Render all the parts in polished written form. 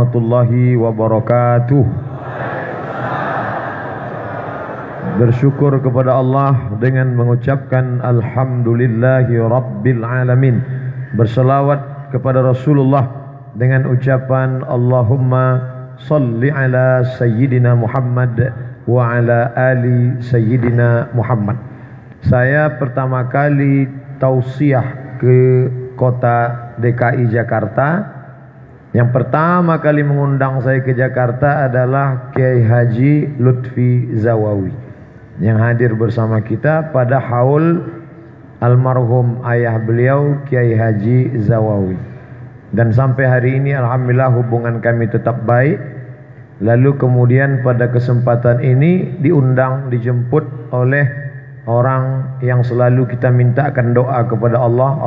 warahmatullahi wabarakatuh. Bersyukur kepada Allah dengan mengucapkan Alhamdulillahi Rabbil Alamin. Berselawat kepada Rasulullah dengan ucapan Allahumma salli ala Sayyidina Muhammad wa ala ali Sayyidina Muhammad. Saya pertama kali tausiah ke kota DKI Jakarta. Yang pertama kali mengundang saya ke Jakarta adalah Kiai Haji Lutfi Zawawi yang hadir bersama kita pada haul almarhum ayah beliau Kiai Haji Zawawi. Dan sampai hari ini alhamdulillah hubungan kami tetap baik. Lalu kemudian pada kesempatan ini dijemput oleh orang yang selalu kita mintakan doa kepada Allah,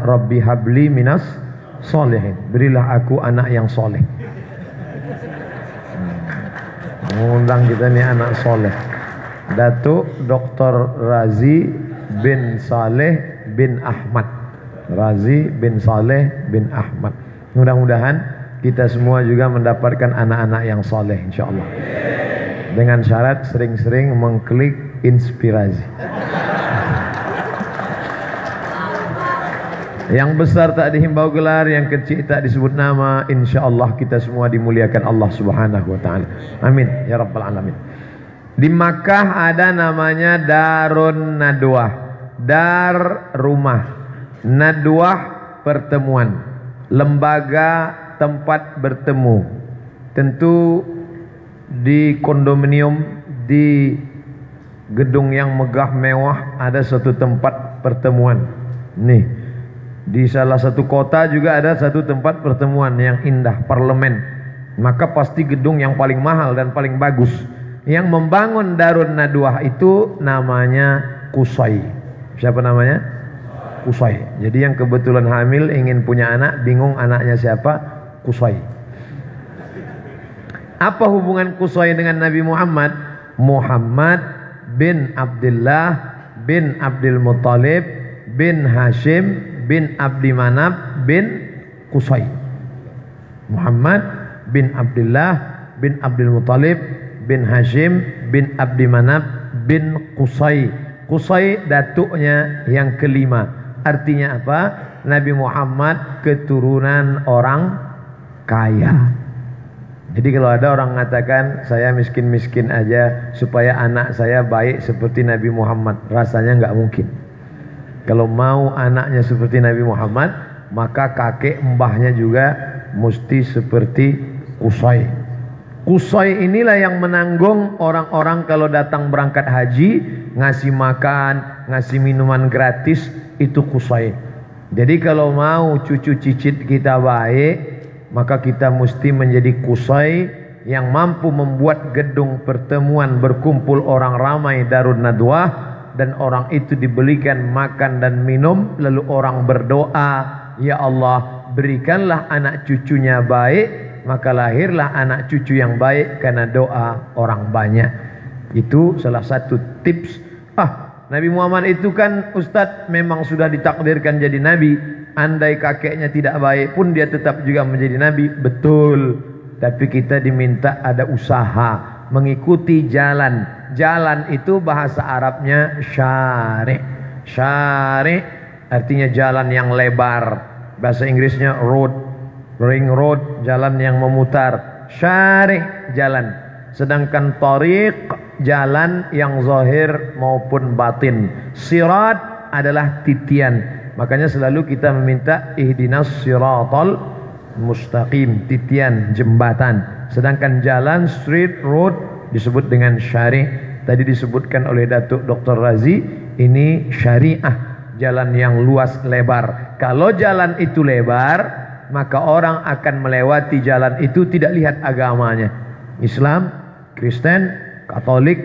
Rabbi habli minas solehin, berilah aku anak yang soleh. Mengundang kita nih anak soleh, Datuk Dr. Razi bin Saleh bin Ahmad. Razi bin Saleh bin Ahmad. Mudah-mudahan kita semua juga mendapatkan anak-anak yang soleh insyaallah. Dengan syarat sering-sering mengklik inspirasi. Yang besar tak dihimbau gelar, yang kecil tak disebut nama. Insyaallah kita semua dimuliakan Allah Subhanahu wa taala. Amin ya rabbal alamin. Di Makkah ada namanya Darun Nadwah. Dar rumah, Nadwah pertemuan, lembaga tempat bertemu. Tentu di kondominium, di gedung yang megah mewah ada satu tempat pertemuan. Nih, di salah satu kota juga ada satu tempat pertemuan yang indah, parlemen. Maka pasti gedung yang paling mahal dan paling bagus. Yang membangun Darun Nadwah itu namanya Qusay. Siapa namanya? Qusay. Jadi yang kebetulan hamil ingin punya anak, bingung anaknya siapa? Qusay. Apa hubungan Qusay dengan Nabi Muhammad? Muhammad bin Abdullah bin Abdul Muttalib bin Hashim bin Abdi Manaf bin Qusay. Muhammad bin Abdullah bin Abdul Muttalib bin Hashim bin Abdi Manaf bin Qusay. Qusay datuknya yang kelima. Artinya apa? Nabi Muhammad keturunan orang kaya. Jadi kalau ada orang mengatakan saya miskin-miskin aja supaya anak saya baik seperti Nabi Muhammad, rasanya nggak mungkin. Kalau mau anaknya seperti Nabi Muhammad, maka kakek mbahnya juga mesti seperti Qusay. Qusay inilah yang menanggung orang-orang kalau datang berangkat haji, ngasih makan, ngasih minuman gratis, itu Qusay. Jadi kalau mau cucu cicit kita baik, maka kita mesti menjadi Qusay yang mampu membuat gedung pertemuan berkumpul orang ramai Darun Nadwah, dan orang itu dibelikan makan dan minum, lalu orang berdoa, ya Allah berikanlah anak cucunya baik, maka lahirlah anak cucu yang baik karena doa orang banyak. Itu salah satu tips. Nabi Muhammad itu kan Ustadz memang sudah ditakdirkan jadi Nabi. Andai kakeknya tidak baik pun dia tetap juga menjadi Nabi. Betul. Tapi kita diminta ada usaha, mengikuti jalan. Jalan itu bahasa Arabnya syari'. Syari' artinya jalan yang lebar. Bahasa Inggrisnya road. Ring road, jalan yang memutar. Syari' jalan. Sedangkan tariq, jalan yang zahir maupun batin. Sirat adalah titian. Makanya selalu kita meminta ihdinas siratal mustaqim, titian, jembatan. Sedangkan jalan street road disebut dengan syari'. Tadi disebutkan oleh Datuk Dr. Razi, ini syariah, jalan yang luas lebar. Kalau jalan itu lebar, maka orang akan melewati jalan itu tidak lihat agamanya. Islam, Kristen, Katolik,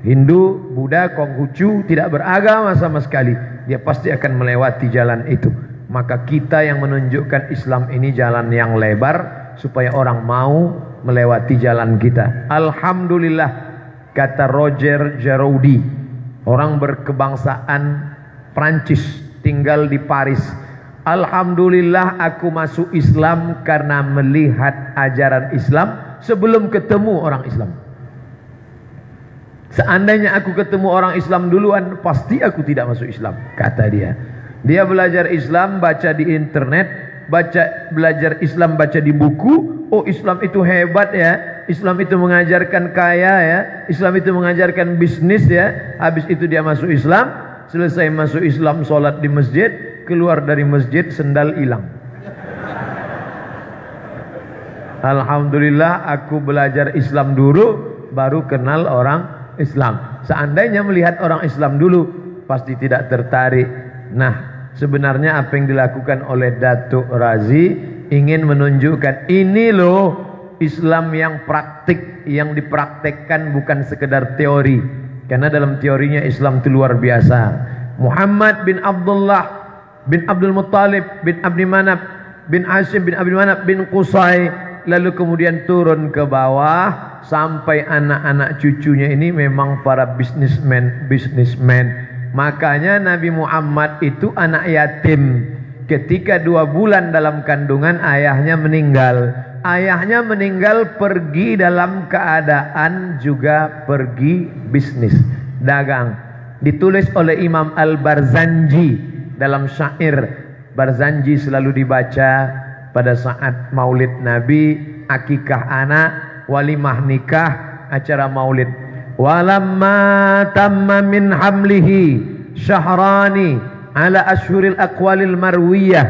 Hindu, Buddha, Konghucu, tidak beragama sama sekali. Dia pasti akan melewati jalan itu. Maka kita yang menunjukkan Islam ini jalan yang lebar, supaya orang mau melewati jalan kita. Alhamdulillah, kata Roger Jaroudi, orang berkebangsaan Prancis, tinggal di Paris. Alhamdulillah aku masuk Islam karena melihat ajaran Islam sebelum ketemu orang Islam. Seandainya aku ketemu orang Islam duluan, pasti aku tidak masuk Islam, kata dia. Dia belajar Islam, baca di internet, belajar Islam, baca di buku. Oh, Islam itu hebat ya, Islam itu mengajarkan kaya ya, Islam itu mengajarkan bisnis ya. Habis itu dia masuk Islam, selesai masuk Islam, sholat di masjid, keluar dari masjid sendal hilang. Alhamdulillah aku belajar Islam dulu, baru kenal orang Islam. Seandainya melihat orang Islam dulu, pasti tidak tertarik. Nah, sebenarnya apa yang dilakukan oleh Datuk Razi ingin menunjukkan ini loh Islam yang praktik, yang dipraktekkan, bukan sekedar teori. Karena dalam teorinya Islam itu luar biasa. Muhammad bin Abdullah bin Abdul Muttalib bin Abdi Manaf bin Hashim bin Abdi Manaf bin Qusay, lalu kemudian turun ke bawah sampai anak-anak cucunya ini memang para bisnismen. Makanya Nabi Muhammad itu anak yatim. Ketika 2 bulan dalam kandungan ayahnya meninggal. Ayahnya meninggal pergi dalam keadaan juga pergi bisnis, dagang. Ditulis oleh Imam Al-Barzanji dalam syair. Barzanji selalu dibaca pada saat maulid Nabi, akikah anak, walimah nikah, acara maulid. Walamma tamma min hamlihi syahrani ala ashhuril aqwalil marwiyah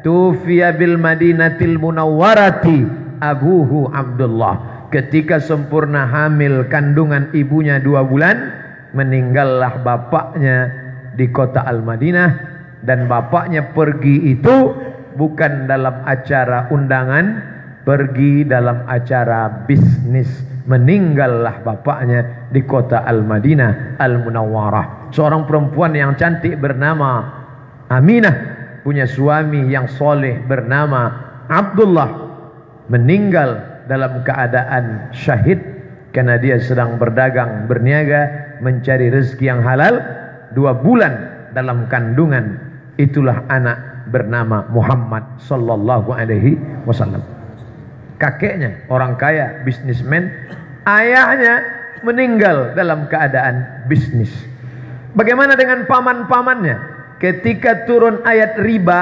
tufiya bil madinatil munawwarati abuhu Abdullah. Ketika sempurna hamil kandungan ibunya 2 bulan, meninggallah bapaknya di kota Al-Madinah. Dan bapaknya pergi itu bukan dalam acara undangan, pergi dalam acara bisnis. Meninggallah bapaknya di kota Al-Madinah Al-Munawwarah. Seorang perempuan yang cantik bernama Aminah, punya suami yang soleh bernama Abdullah, meninggal dalam keadaan syahid karena dia sedang berdagang, berniaga, mencari rezeki yang halal. 2 bulan dalam kandungan, itulah anak bernama Muhammad sallallahu alaihi wasallam. Kakeknya orang kaya, bisnismen. Ayahnya meninggal dalam keadaan bisnis. Bagaimana dengan paman-pamannya? Ketika turun ayat riba,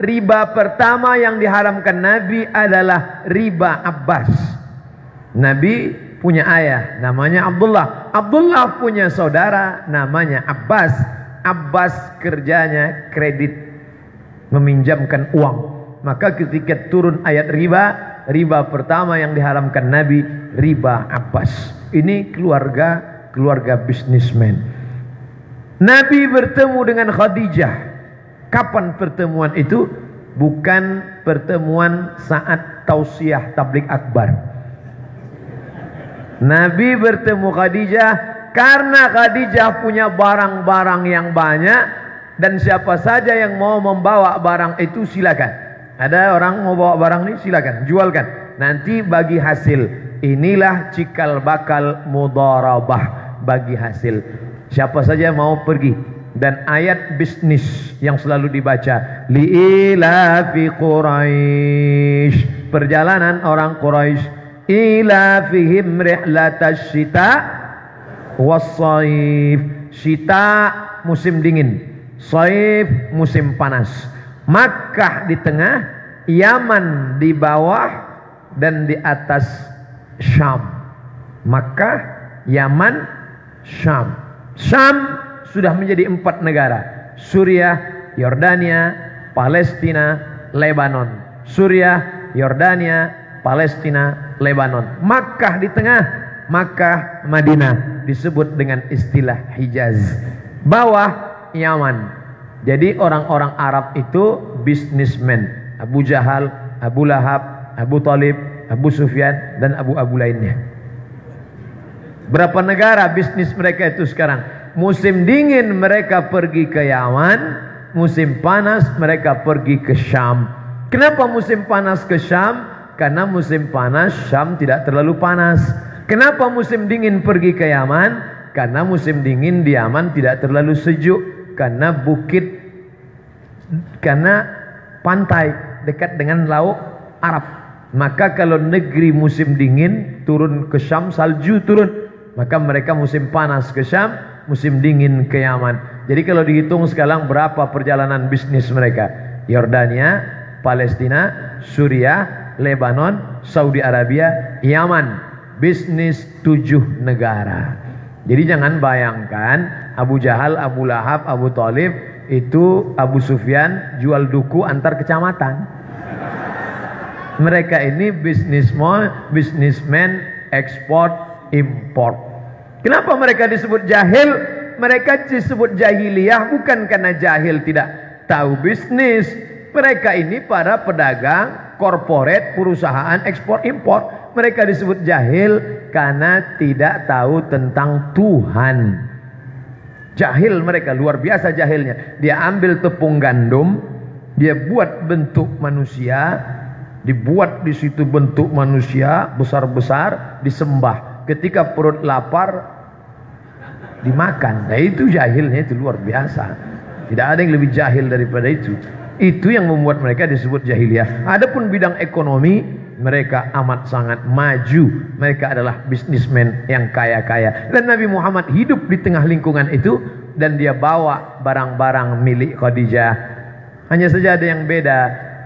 riba pertama yang diharamkan Nabi adalah riba Abbas. Nabi punya ayah namanya Abdullah. Abdullah punya saudara namanya Abbas. Abbas kerjanya kredit, meminjamkan uang. Maka ketika turun ayat riba, riba pertama yang diharamkan Nabi riba Abbas. Ini keluarga bisnismen. Nabi bertemu dengan Khadijah. Kapan pertemuan itu? Bukan pertemuan saat tausiah tablik akbar. Nabi bertemu Khadijah karena Khadijah punya barang-barang yang banyak, dan siapa saja yang mau membawa barang itu silakan. Ada orang mau bawa barang ini, silakan, jualkan. Nanti bagi hasil. Inilah cikal bakal mudharabah, bagi hasil. Siapa saja mau pergi. Dan ayat bisnis yang selalu dibaca, li'ilafi Quraisy, perjalanan orang Quraisy, ilafihim rihlatash syita was-shaif. Syita musim dingin, shaif musim panas. Makkah di tengah, Yaman di bawah, dan di atas Syam. Makkah, Yaman, Syam. Syam sudah menjadi 4 negara: Suriah, Yordania, Palestina, Lebanon. Suriah, Yordania, Palestina, Lebanon. Makkah di tengah, Makkah, Madinah, disebut dengan istilah Hijaz. Bawah, Yaman. Jadi orang-orang Arab itu bisnismen. Abu Jahal, Abu Lahab, Abu Talib, Abu Sufyan, dan abu-abu lainnya. Berapa negara bisnis mereka itu sekarang? Musim dingin mereka pergi ke Yaman, musim panas mereka pergi ke Syam. Kenapa musim panas ke Syam? Karena musim panas Syam tidak terlalu panas. Kenapa musim dingin pergi ke Yaman? Karena musim dingin di Yaman tidak terlalu sejuk. Karena pantai, dekat dengan laut Arab. Maka kalau negeri musim dingin turun ke Syam, salju turun. Maka mereka musim panas ke Syam, musim dingin ke Yaman. Jadi kalau dihitung sekarang berapa perjalanan bisnis mereka? Yordania, Palestina, Suriah, Lebanon, Saudi Arabia, Yaman. Bisnis 7 negara. Jadi jangan bayangkan Abu Jahal, Abu Lahab, Abu Thalib itu Abu Sufyan jual duku antar kecamatan. Mereka ini bisnismen ekspor import. Kenapa mereka disebut jahil? Mereka disebut jahiliyah bukan karena jahil tidak tahu bisnis. Mereka ini para pedagang korporat perusahaan ekspor impor. Mereka disebut jahil karena tidak tahu tentang Tuhan. Jahil mereka, luar biasa jahilnya. Dia ambil tepung gandum, dia buat bentuk manusia, dibuat di situ bentuk manusia besar-besar, disembah. Ketika perut lapar dimakan. Nah itu jahilnya, itu luar biasa. Tidak ada yang lebih jahil daripada itu. Itu yang membuat mereka disebut jahiliyah. Adapun bidang ekonomi, mereka amat sangat maju. Mereka adalah bisnismen yang kaya-kaya. Dan Nabi Muhammad hidup di tengah lingkungan itu, dan dia bawa barang-barang milik Khadijah. Hanya saja ada yang beda.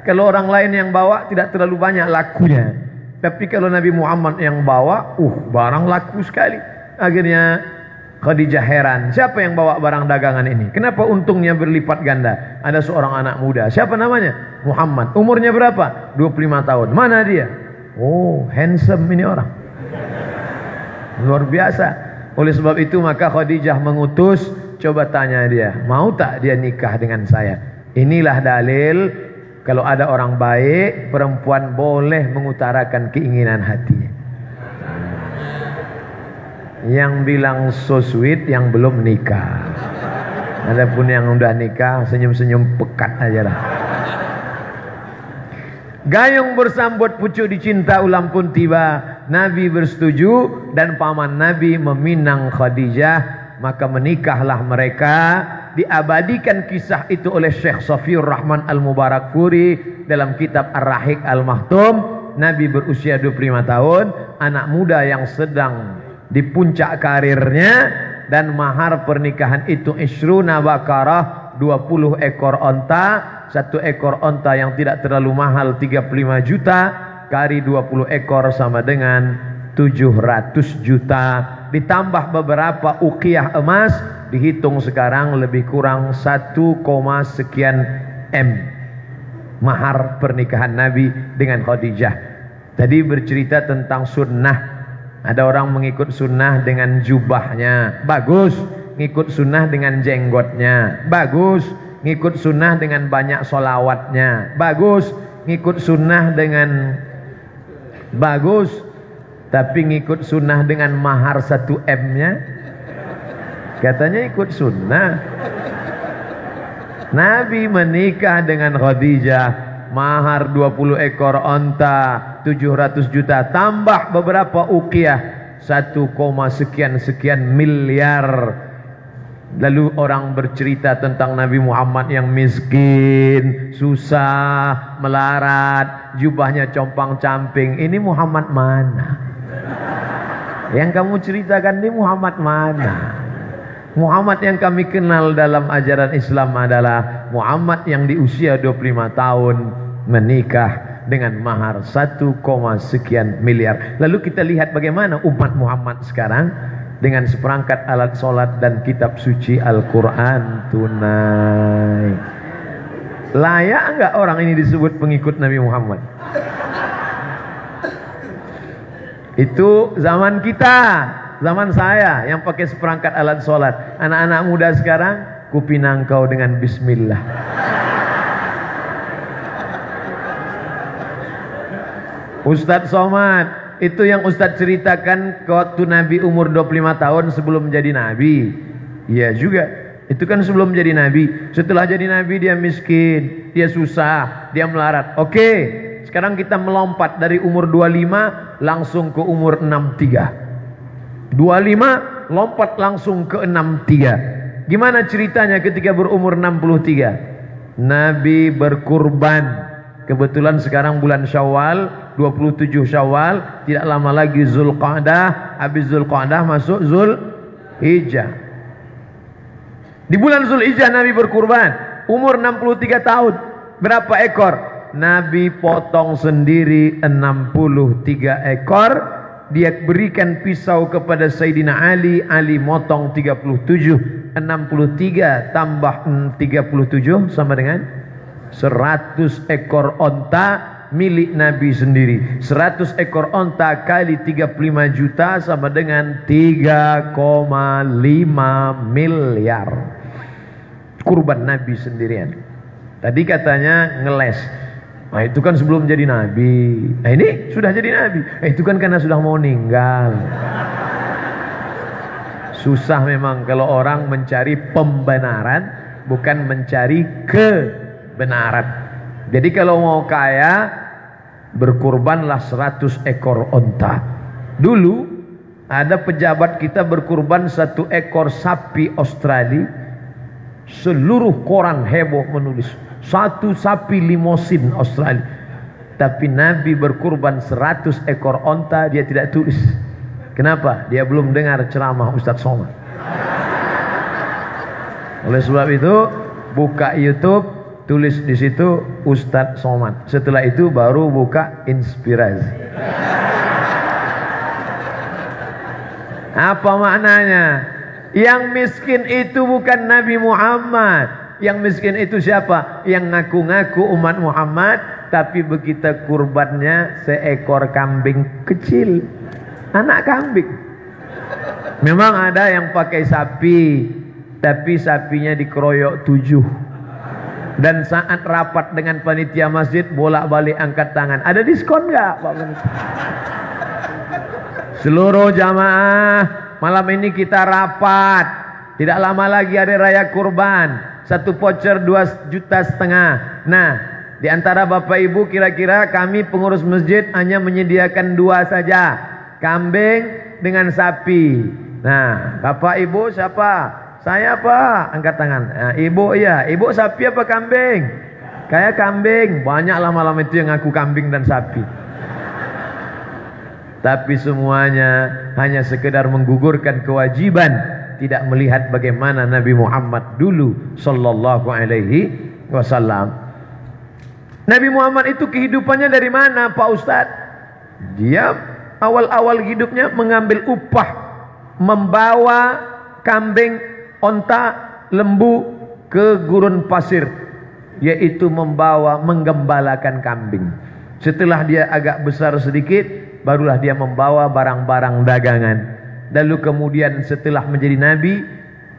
Kalau orang lain yang bawa tidak terlalu banyak lakunya. Tapi kalau Nabi Muhammad yang bawa, barang laku sekali. Akhirnya Khadijah heran, siapa yang bawa barang dagangan ini? Kenapa untungnya berlipat ganda? Ada seorang anak muda, siapa namanya? Muhammad. Umurnya berapa? 25 tahun. Mana dia? Oh, handsome ini orang. Luar biasa. Oleh sebab itu maka Khadijah mengutus, coba tanya dia, mau tak dia nikah dengan saya? Inilah dalil kalau ada orang baik, perempuan boleh mengutarakan keinginan hatinya. Yang bilang so sweet yang belum nikah. Adapun yang udah nikah senyum-senyum pekat aja lah. Gayung bersambut pucuk dicinta ulam pun tiba. Nabi bersetuju dan paman Nabi meminang Khadijah, maka menikahlah mereka. Diabadikan kisah itu oleh Syekh Safiur Rahman Al-Mubarakfuri dalam kitab Ar-Rahiq Al-Mahtum. Nabi berusia 25 tahun, anak muda yang sedang di puncak karirnya, dan mahar pernikahan itu isruna bakarah, 20 ekor onta. Satu ekor onta yang tidak terlalu mahal 35 juta, kali 20 ekor sama dengan 700 juta, ditambah beberapa uqiyah emas, dihitung sekarang lebih kurang 1, sekian M mahar pernikahan Nabi dengan Khadijah. Tadi bercerita tentang sunnah. Ada orang mengikut sunnah dengan jubahnya, bagus. Ngikut sunnah dengan jenggotnya, bagus. Ngikut sunnah dengan banyak solawatnya, bagus. Ngikut sunnah dengan bagus. Tapi ngikut sunnah dengan mahar 1 M-nya, katanya ikut sunnah. Nabi menikah dengan Khadijah, mahar 20 ekor onta, 700 juta, tambah beberapa uqiyah, 1, sekian miliar. Lalu orang bercerita tentang Nabi Muhammad yang miskin, susah, melarat, jubahnya compang-camping. Ini Muhammad mana? Yang kamu ceritakan ini Muhammad mana? Muhammad yang kami kenal dalam ajaran Islam adalah Muhammad yang di usia 25 tahun menikah dengan mahar 1, sekian miliar. Lalu kita lihat bagaimana umat Muhammad sekarang dengan seperangkat alat sholat dan kitab suci Al-Quran tunai. Layak enggak orang ini disebut pengikut Nabi Muhammad? Itu zaman kita, zaman saya yang pakai seperangkat alat sholat. Anak-anak muda sekarang, kupinang kau dengan bismillah. Ustadz Somad, itu yang Ustadz ceritakan waktu Nabi umur 25 tahun sebelum jadi Nabi. Iya juga, itu kan sebelum jadi Nabi. Setelah jadi Nabi dia miskin, dia susah, dia melarat. Oke, sekarang kita melompat dari umur 25 langsung ke umur 63. 25 lompat langsung ke 63. Gimana ceritanya ketika berumur 63? Nabi berkurban. Kebetulan sekarang bulan Syawal, 27 Syawal, tidak lama lagi Zulqa'dah, habis Zulqa'dah masuk Zulhijjah. Di bulan Zulhijjah Nabi berkurban, umur 63 tahun. Berapa ekor? Nabi potong sendiri 63 ekor. Dia berikan pisau kepada Sayyidina Ali, Ali motong 37. 63 tambah 37 sama dengan 100 ekor onta milik Nabi sendiri. 100 ekor onta kali 35 juta sama dengan 3,5 miliar. Kurban Nabi sendirian. Tadi katanya ngeles. Nah itu kan sebelum jadi Nabi. Nah ini sudah jadi Nabi. Itu kan karena sudah mau meninggal. Susah memang kalau orang mencari pembenaran, bukan mencari kebenaran. Jadi kalau mau kaya, berkurbanlah 100 ekor onta. Dulu ada pejabat kita berkurban 1 ekor sapi Australia. Seluruh koran heboh menulis 1 sapi limosin Australia. Tapi Nabi berkurban 100 ekor onta, dia tidak tulis. Kenapa? Dia belum dengar ceramah Ustadz Somad. Oleh sebab itu, buka YouTube, tulis di situ Ustadz Somad. Setelah itu baru buka Inspirasi. Apa maknanya? Yang miskin itu bukan Nabi Muhammad. Yang miskin itu siapa? Yang ngaku-ngaku umat Muhammad, tapi begitu kurbannya seekor kambing kecil. Anak kambing. Memang ada yang pakai sapi, tapi sapinya dikeroyok 7. Dan saat rapat dengan panitia masjid, bolak-balik angkat tangan. Ada diskon nggak, Pak Panitia? Seluruh jamaah, malam ini kita rapat. Tidak lama lagi hari raya kurban. 1 voucher 2,5 juta. Nah, di antara Bapak Ibu kira-kira kami pengurus masjid hanya menyediakan 2 saja. Kambing dengan sapi. Nah, Bapak Ibu siapa? Saya Pak. Angkat tangan. Nah, Ibu iya. Ibu sapi apa kambing? Kayak kambing. Banyaklah malam itu yang ngaku kambing dan sapi. Tapi semuanya hanya sekedar menggugurkan kewajiban, tidak melihat bagaimana Nabi Muhammad dulu sallallahu alaihi wasallam. Nabi Muhammad itu kehidupannya dari mana, Pak Ustadz? Dia awal-awal hidupnya mengambil upah, membawa kambing, onta, lembu ke gurun pasir, yaitu menggembalakan kambing. Setelah dia agak besar sedikit, barulah dia membawa barang-barang dagangan. Lalu kemudian setelah menjadi nabi,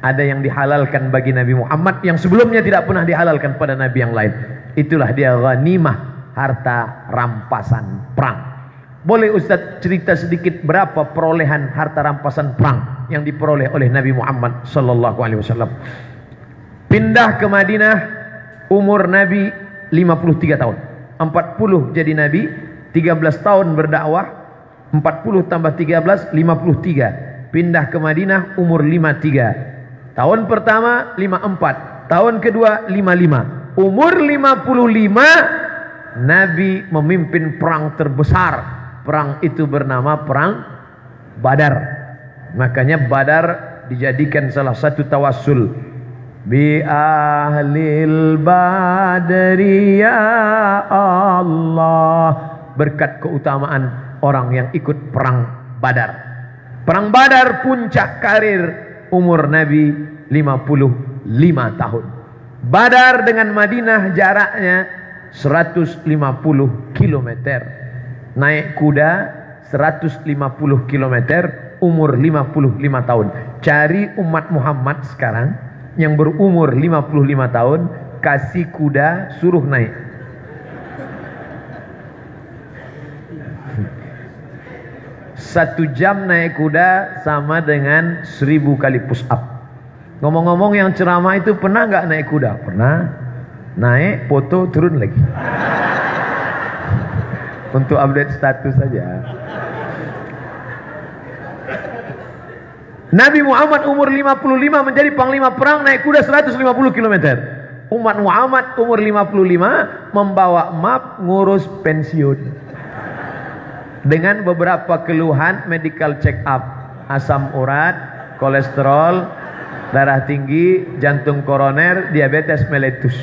ada yang dihalalkan bagi Nabi Muhammad yang sebelumnya tidak pernah dihalalkan pada nabi yang lain. Itulah dia ghanimah, harta rampasan perang. Boleh Ustaz cerita sedikit berapa perolehan harta rampasan perang yang diperoleh oleh Nabi Muhammad sallallahu alaihi wasallam? Pindah ke Madinah, umur Nabi 53 tahun. 40 jadi Nabi, 13 tahun berdakwah, 40 tambah 13, 53. Pindah ke Madinah, umur 53. Tahun pertama 54, tahun kedua 55. Umur 55, Nabi memimpin perang terbesar. Perang itu bernama Perang Badar. Makanya Badar dijadikan salah satu tawassul. Bi ahlil badri ya Allah. Berkat keutamaan orang yang ikut Perang Badar. Perang Badar puncak karir umur Nabi 55 tahun. Badar dengan Madinah jaraknya 150 kilometer. Naik kuda 150 km, umur 55 tahun. Cari umat Muhammad sekarang yang berumur 55 tahun, kasih kuda, suruh naik. Satu jam naik kuda sama dengan 1000 kali push up. Ngomong-ngomong, yang ceramah itu pernah nggak naik kuda? Pernah. Naik, foto, turun lagi. Untuk update status saja. Nabi Muhammad umur 55 menjadi panglima perang, naik kuda 150 km. Umat Muhammad umur 55 membawa map ngurus pensiun. Dengan beberapa keluhan medical check up, asam urat, kolesterol, darah tinggi, jantung koroner, diabetes mellitus.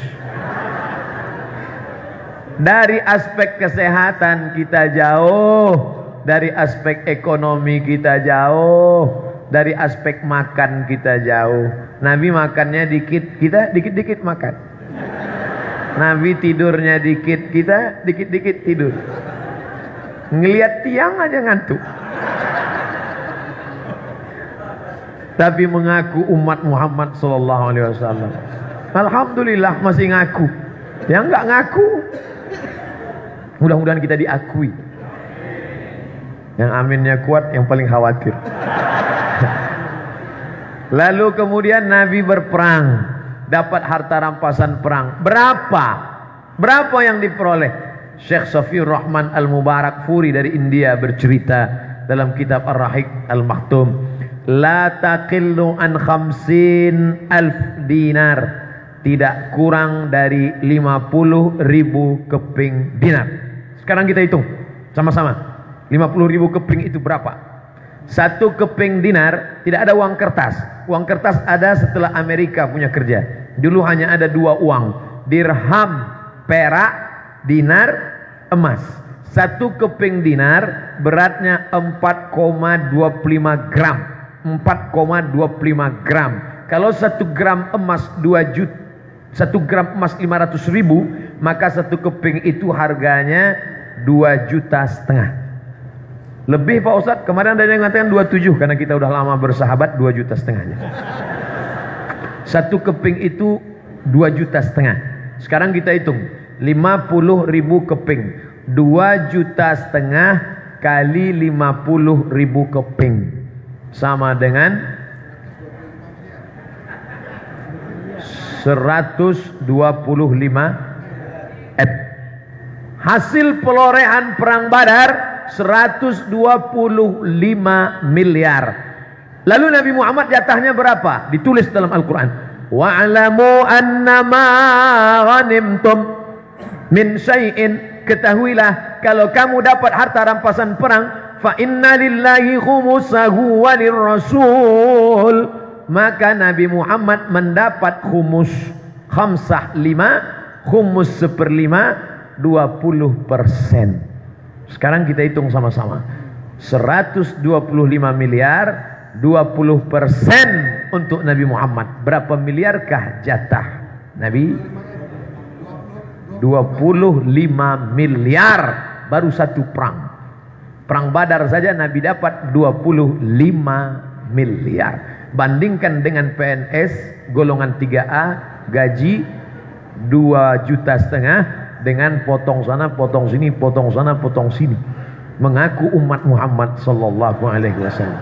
Dari aspek kesehatan kita jauh, dari aspek ekonomi kita jauh, dari aspek makan kita jauh. Nabi makannya dikit, kita dikit-dikit makan. Nabi tidurnya dikit, kita dikit-dikit tidur. Ngelihat tiang aja ngantuk. Tapi mengaku umat Muhammad sallallahu alaihi wasallam. Alhamdulillah masih ngaku. Yang enggak ngaku, mudah-mudahan kita diakui. Yang aminnya kuat, yang paling khawatir. Lalu kemudian Nabi berperang, dapat harta rampasan perang. Berapa yang diperoleh? Syekh Safiur Rahman Al-Mubarak Furi dari India bercerita dalam kitab Ar-Rahiq Al-Maktum, la taqillu an 50.000 dinar, tidak kurang dari 50.000 keping dinar. Sekarang kita hitung sama-sama, 50.000 keping itu berapa? Satu keping dinar tidak ada uang kertas. Uang kertas ada setelah Amerika punya kerja. Dulu hanya ada dua uang, dirham, perak, dinar, emas. Satu keping dinar beratnya 4,25 gram. 4,25 gram. Kalau 1 gram emas 2 juta, 1 gram emas 500.000, maka satu keping itu harganya 2,5 juta. Lebih Pak Ustadz, kemarin ada yang mengatakan 27 karena kita udah lama bersahabat, 2,5 juta. Satu keping itu 2,5 juta. Sekarang kita hitung 50.000 keping, 2,5 juta kali 50.000 keping sama dengan 125 M. Hasil perolehan perang Badar 125 miliar. Lalu Nabi Muhammad jatahnya berapa? Ditulis dalam Al-Quran, wa'alamu annama ghanimtum min syai'in, ketahuilah kalau kamu dapat harta rampasan perang, fa inna lillahi khumusahu walirrasul, maka Nabi Muhammad mendapat khumus, khamsah 5, khumus 1/5, 20%. Sekarang kita hitung sama-sama, 125 miliar, 20% untuk Nabi Muhammad. Berapa miliarkah jatah Nabi? 25 miliar baru satu perang. Perang Badar saja Nabi dapat 25 miliar. Bandingkan dengan PNS golongan 3A gaji 2,5 juta dengan potong sana, potong sini, potong sana, potong sini. Mengaku umat Muhammad sallallahu alaihi wasallam.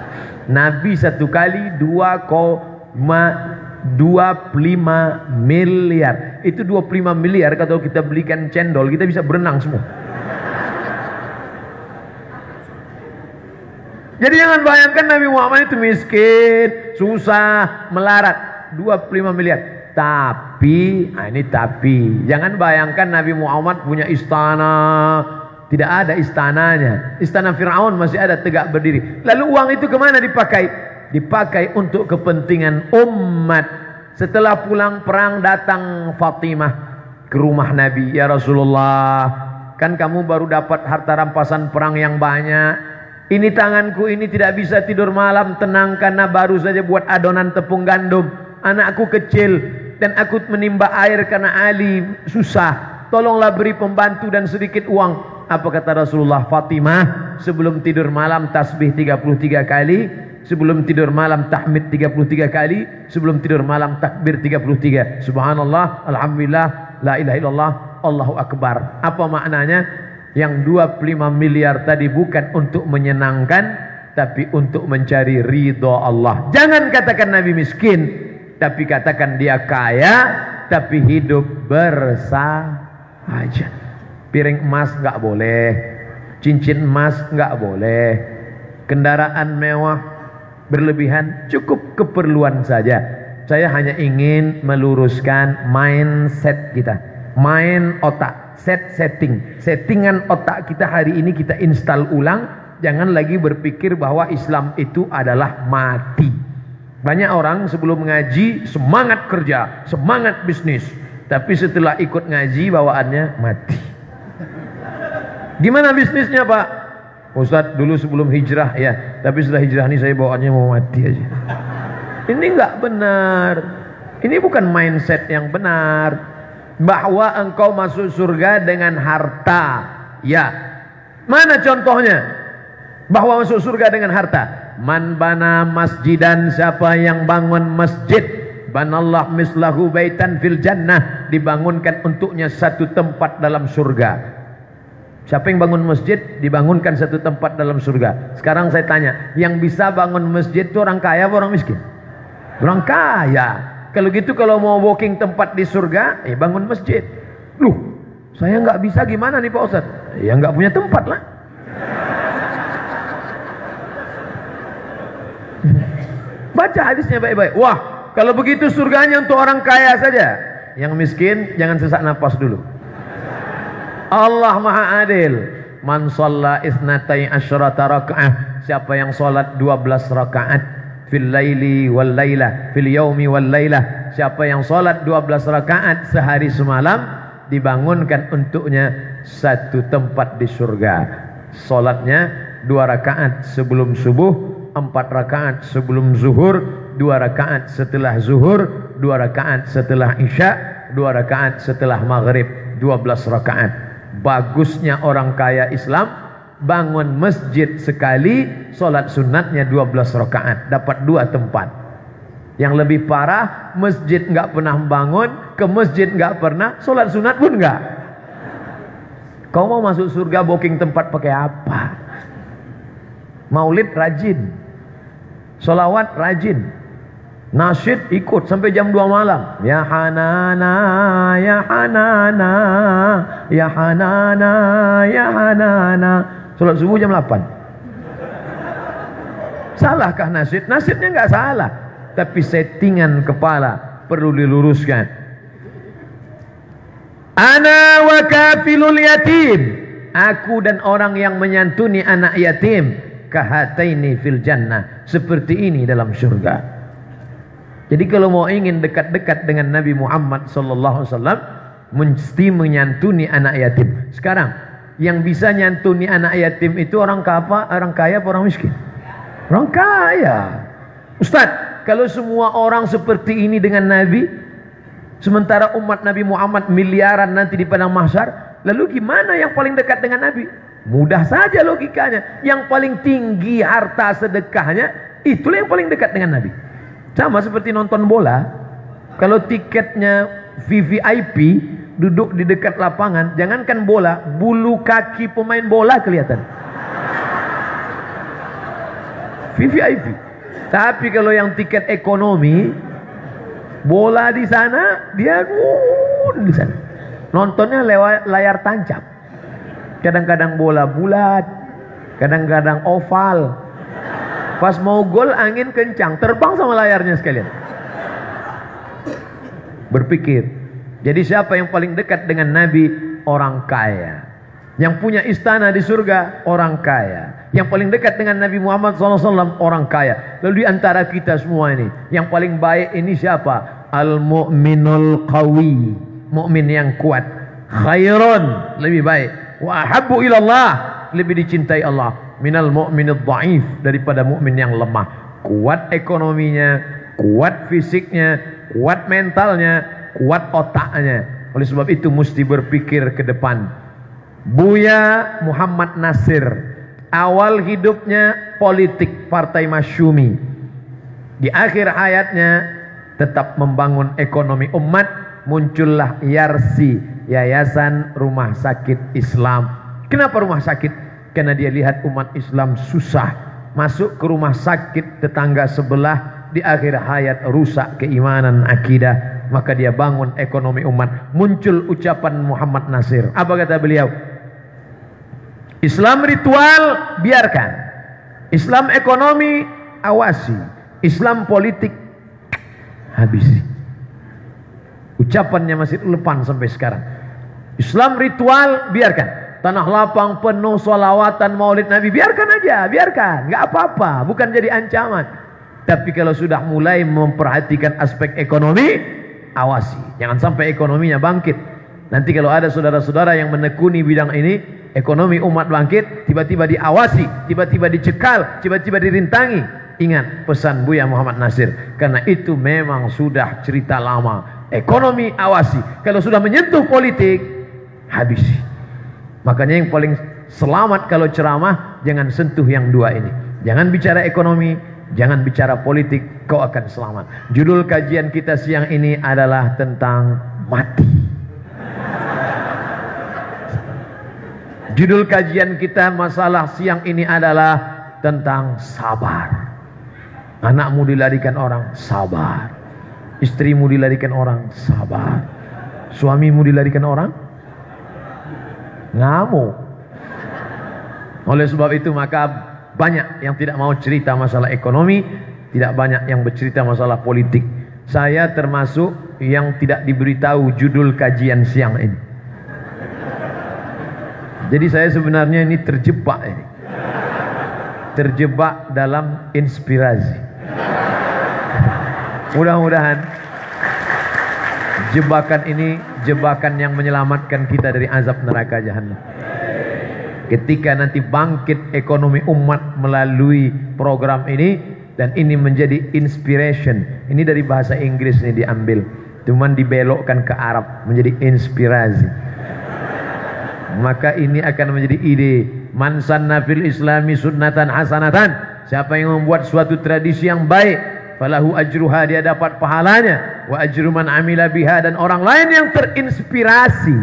Nabi satu kali 2,25 miliar. Itu 25 miliar kalau kita belikan cendol, kita bisa berenang semua. Jadi jangan bayangkan Nabi Muhammad itu miskin, susah, melarat. 25 miliar. Tapi, jangan bayangkan Nabi Muhammad punya istana. Tidak ada istananya. Istana Fir'aun masih ada tegak berdiri. Lalu uang itu kemana dipakai? Dipakai untuk kepentingan umat. Setelah pulang perang datang Fatimah ke rumah Nabi. Ya Rasulullah, kan kamu baru dapat harta rampasan perang yang banyak. Ini tanganku ini tidak bisa tidur malam tenang karena baru saja buat adonan tepung gandum. Anakku kecil dan aku menimba air karena Ali susah. Tolonglah beri pembantu dan sedikit uang. Apa kata Rasulullah? Fatimah, sebelum tidur malam tasbih 33 kali, sebelum tidur malam tahmid 33 kali, sebelum tidur malam takbir 33. Subhanallah, alhamdulillah, la ilaha illallah, Allahu akbar. Apa maknanya? Yang 25 miliar tadi bukan untuk menyenangkan, tapi untuk mencari ridha Allah. Jangan katakan Nabi miskin, tapi katakan dia kaya, tapi hidup bersahaja. Piring emas nggak boleh, cincin emas nggak boleh, kendaraan mewah berlebihan, cukup keperluan saja. Saya hanya ingin meluruskan mindset kita, main otak, settingan otak kita hari ini kita install ulang. Jangan lagi berpikir bahwa Islam itu adalah mati. Banyak orang sebelum ngaji semangat kerja, semangat bisnis, tapi setelah ikut ngaji bawaannya mati. Gimana bisnisnya Pak? Ustadz dulu sebelum hijrah ya, tapi setelah hijrah ini saya bawaannya mau mati aja. Ini enggak benar. Ini bukan mindset yang benar. Bahwa engkau masuk surga dengan harta. Ya. Mana contohnya? Bahwa masuk surga dengan harta. Man bana masjidan, siapa yang bangun masjid, banallah mislahu baitan fil jannah, dibangunkan untuknya satu tempat dalam surga. Siapa yang bangun masjid dibangunkan satu tempat dalam surga. Sekarang saya tanya, yang bisa bangun masjid itu orang kaya atau orang miskin? Orang kaya. Kalau gitu kalau mau booking tempat di surga, bangun masjid. Loh, saya nggak bisa gimana nih Pak Ustadz? Ya nggak punya tempat lah. Baca hadisnya baik-baik. Wah, kalau begitu surganya untuk orang kaya saja. Yang miskin jangan sesak nafas dulu. Allah Maha Adil. Man shalla isnatai asyrata raka'ah, siapa yang salat 12 rakaat fil laili wal lailah, fil yaumi wal lailah, siapa yang salat 12 rakaat sehari semalam, dibangunkan untuknya satu tempat di surga. Salatnya 2 rakaat sebelum subuh, 4 rakaat sebelum zuhur, 2 rakaat setelah zuhur, 2 rakaat setelah isya, 2 rakaat setelah maghrib, 12 rakaat. Bagusnya orang kaya Islam, bangun masjid sekali, solat sunatnya 12 rakaat, dapat 2 tempat. Yang lebih parah, masjid nggak pernah bangun, ke masjid nggak pernah, solat sunat pun nggak. Kau mau masuk surga booking tempat pakai apa? Maulid rajin, solawat rajin, nasyid ikut sampai jam 2 malam. Ya Hanana, ya Hanana, ya Hanana, ya Hanana. Salat subuh jam 8. Salahkah nasyid? Nasyidnya nggak salah, tapi settingan kepala perlu diluruskan. Ana wa kafilul yatim, aku dan orang yang menyantuni anak yatim, kahataini fil jannah, seperti ini dalam surga. Jadi kalau mau ingin dekat-dekat dengan Nabi Muhammad SAW, mesti menyantuni anak yatim. Sekarang, yang bisa nyantuni anak yatim itu orang kaya apa orang miskin? Orang kaya. Ustadz, kalau semua orang seperti ini dengan Nabi, sementara umat Nabi Muhammad miliaran nanti di padang mahsyar, lalu gimana yang paling dekat dengan Nabi? Mudah saja logikanya. Yang paling tinggi harta sedekahnya, itulah yang paling dekat dengan Nabi. Sama seperti nonton bola. Kalau tiketnya VVIP, duduk di dekat lapangan, jangankan bola, bulu kaki pemain bola kelihatan. VVIP. Tapi kalau yang tiket ekonomi, bola di sana, dia di sana. Nontonnya lewat layar tancap. Kadang-kadang bola bulat, kadang-kadang oval. Pas mau gol angin kencang, terbang sama layarnya sekalian. Berpikir. Jadi siapa yang paling dekat dengan Nabi? Orang kaya. Yang punya istana di surga, orang kaya. Yang paling dekat dengan Nabi Muhammad SAW, orang kaya. Lalu di antara kita semua ini, yang paling baik ini siapa? Al-mu'minul qawi, mukmin yang kuat. Khairun, lebih baik. Wa ahabbu ilallah, lebih dicintai Allah. Minal mu'minid dhaif, daripada mukmin yang lemah. Kuat ekonominya, kuat fisiknya, kuat mentalnya, kuat otaknya. Oleh sebab itu mesti berpikir ke depan. Buya Muhammad Nasir, awal hidupnya politik Partai Masyumi, di akhir hayatnya tetap membangun ekonomi umat. Muncullah YARSI, Yayasan Rumah Sakit Islam. Kenapa rumah sakit? Karena dia lihat umat Islam susah, masuk ke rumah sakit tetangga sebelah, di akhir hayat rusak keimanan, akidah, maka dia bangun ekonomi umat. Muncul ucapan Muhammad Nasir. Apa kata beliau? Islam ritual biarkan, Islam ekonomi awasi, Islam politik habisi. Ucapannya masih relevan sampai sekarang. Islam ritual, biarkan. Tanah lapang penuh sholawatan maulid Nabi, biarkan aja, biarkan, nggak apa-apa, bukan jadi ancaman. Tapi kalau sudah mulai memperhatikan aspek ekonomi, awasi, jangan sampai ekonominya bangkit. Nanti kalau ada saudara-saudara yang menekuni bidang ini, ekonomi umat bangkit, tiba-tiba diawasi, tiba-tiba dicekal, tiba-tiba dirintangi. Ingat pesan Buya Muhammad Nasir, karena itu memang sudah cerita lama. Ekonomi awasi, kalau sudah menyentuh politik, habisi. Makanya yang paling selamat kalau ceramah, jangan sentuh yang dua ini. Jangan bicara ekonomi, jangan bicara politik, kau akan selamat. Judul kajian kita siang ini adalah tentang mati. Judul kajian kita masalah siang ini adalah tentang sabar. Anakmu dilarikan orang, sabar. Istrimu dilarikan orang, sabar. Suamimu dilarikan orang, ngamuk. Oleh sebab itu maka banyak yang tidak mau cerita masalah ekonomi, tidak banyak yang bercerita masalah politik. Saya termasuk yang tidak diberitahu judul kajian siang ini. Jadi saya sebenarnya ini terjebak ini. Terjebak dalam inspirasi. Mudah-mudahan jebakan ini jebakan yang menyelamatkan kita dari azab neraka jahanam. Ketika nanti bangkit ekonomi umat melalui program ini, dan ini menjadi inspiration. Ini dari bahasa Inggris ini diambil, cuman dibelokkan ke Arab menjadi inspirasi. Maka ini akan menjadi ide. Man sanna fil islami sunnatan hasanatan. Siapa yang membuat suatu tradisi yang baik, falahu ajruha, dia dapat pahalanya, wa ajru man amila biha, dan orang lain yang terinspirasi.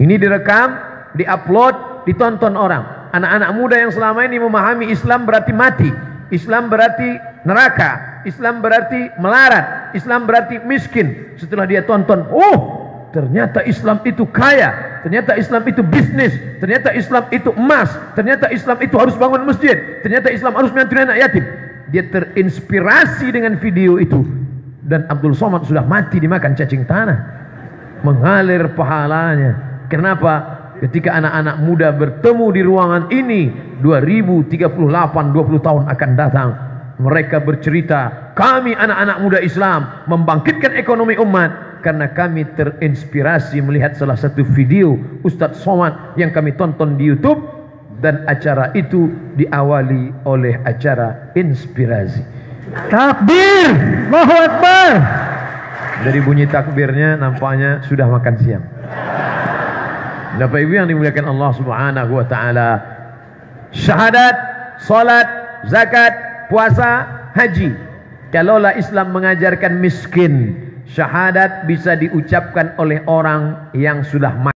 Ini direkam, diupload, ditonton orang. Anak-anak muda yang selama ini memahami Islam berarti mati, Islam berarti neraka, Islam berarti melarat, Islam berarti miskin. Setelah dia tonton, oh ternyata Islam itu kaya, ternyata Islam itu bisnis, ternyata Islam itu emas, ternyata Islam itu harus bangun masjid, ternyata Islam harus menyantuni anak yatim. Dia terinspirasi dengan video itu, dan Abdul Somad sudah mati dimakan cacing tanah, mengalir pahalanya. Kenapa? Ketika anak-anak muda bertemu di ruangan ini 2038, 20 tahun akan datang, mereka bercerita, kami anak-anak muda Islam membangkitkan ekonomi umat karena kami terinspirasi melihat salah satu video Ustadz Somad yang kami tonton di YouTube, dan acara itu diawali oleh acara inspirasi. Takbir, Allahu Akbar. Dari bunyi takbirnya nampaknya sudah makan siang. Bapak Ibu yang dimuliakan Allah Subhanahu wa taala, syahadat, salat, zakat, puasa, haji. Kalaulah Islam mengajarkan miskin, syahadat bisa diucapkan oleh orang yang sudah mati.